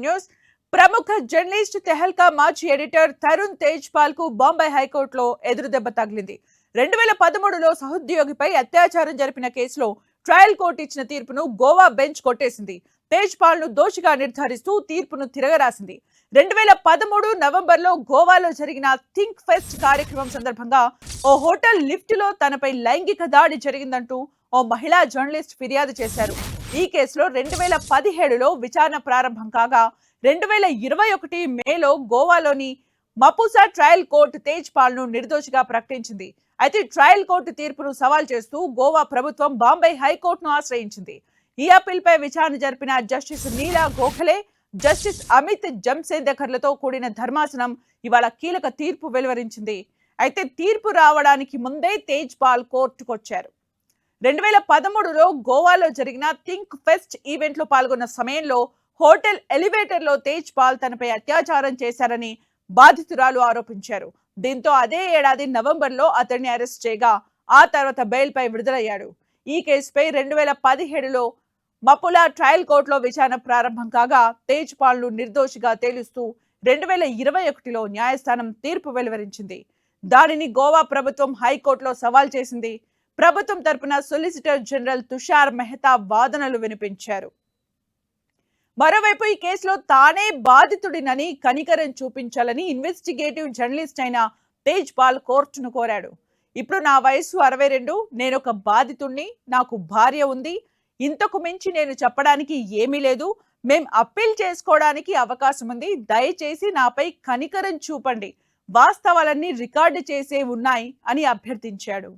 News ప్రముఖ journalist Tehelka మాజీ editor Tarun Tejpal కు బాంబే హైకోర్టులో ఎదురుదెబ్బ తగిలింది. 2013లో సహోద్యోగిపై అత్యాచారం జరిపిన కేసులో ట్రయల్ కోర్టు ఇచ్చిన తీర్పును గోవా బెంచ్ కొట్టేసింది. తేజ్పాల్ ను దోషిగా నిర్ధారిస్తూ తీర్పును తిరగరాసింది. 2013 నవంబర్లో గోవాలో జరిగిన థింక్ ఫెస్ట్ కార్యక్రమం సందర్భంగా ఓ హోటల్ లిఫ్ట్ లో తనపై లైంగిక దాడి జరిగిందంటూ ఓ మహిళా జర్నలిస్ట్ ఫిర్యాదు చేశారు. ఈ కేసులో 2017లో విచారణ ప్రారంభం కాగా 2021 మేలో గోవాలోని మపుసా ట్రయల్ కోర్టు తేజ్పాల్ ను నిర్దోషిగా ప్రకటించింది. అయితే ట్రయల్ కోర్టు తీర్పును సవాల్ చేస్తూ గోవా ప్రభుత్వం బాంబే హైకోర్టును ఆశ్రయించింది. ఈ అప్పీల్ పై విచారణ జరిపిన జస్టిస్ నీలా గోఖలే, జస్టిస్ అమిత్ జమ్సేదకర్లతో కూడిన ధర్మాసనం ఇవాళ కీలక తీర్పు వెలువరించింది. అయితే తీర్పు రావడానికి ముందే తేజ్పాల్ కోర్టుకొచ్చారు. 2013లో గోవాలో జరిగిన థింక్ ఫెస్ట్ ఈవెంట్ లో పాల్గొన్న సమయంలో హోటల్ ఎలివేటర్ లో తేజ్పాల్ తనపై అత్యాచారం చేశారని బాధితురాలు ఆరోపించారు. దీంతో అదే ఏడాది నవంబర్లో అతన్ని అరెస్ట్ చేయగా ఆ తర్వాత బెయిల్ పై విడుదలయ్యాడు. ఈ కేసుపై 2017లో మపులా ట్రయల్ కోర్టులో విచారణ ప్రారంభం కాగా తేజ్పాల్ ను నిర్దోషిగా తేలుస్తూ 2021లో న్యాయస్థానం తీర్పు వెలువరించింది. దానిని గోవా ప్రభుత్వం హైకోర్టులో సవాల్ చేసింది. ప్రభుత్వం తరపున సొలిసిటర్ జనరల్ తుషార్ మెహతా వాదనలు వినిపించారు. మరోవైపు ఈ కేసులో తానే బాధితుడినని కనికరం చూపించాలని ఇన్వెస్టిగేటివ్ జర్నలిస్ట్ అయిన తేజ్పాల్ కోర్టును కోరాడు. ఇప్పుడు నా వయసు 62, నేనొక బాధితుడిని, నాకు భార్య ఉంది, ఇంతకు మించి నేను చెప్పడానికి ఏమీ లేదు, మేం అప్పీల్ చేసుకోవడానికి అవకాశం ఉంది, దయచేసి నాపై కనికరం చూపండి, వాస్తవాలన్నీ రికార్డు చేసే ఉన్నాయి అని అభ్యర్థించాడు.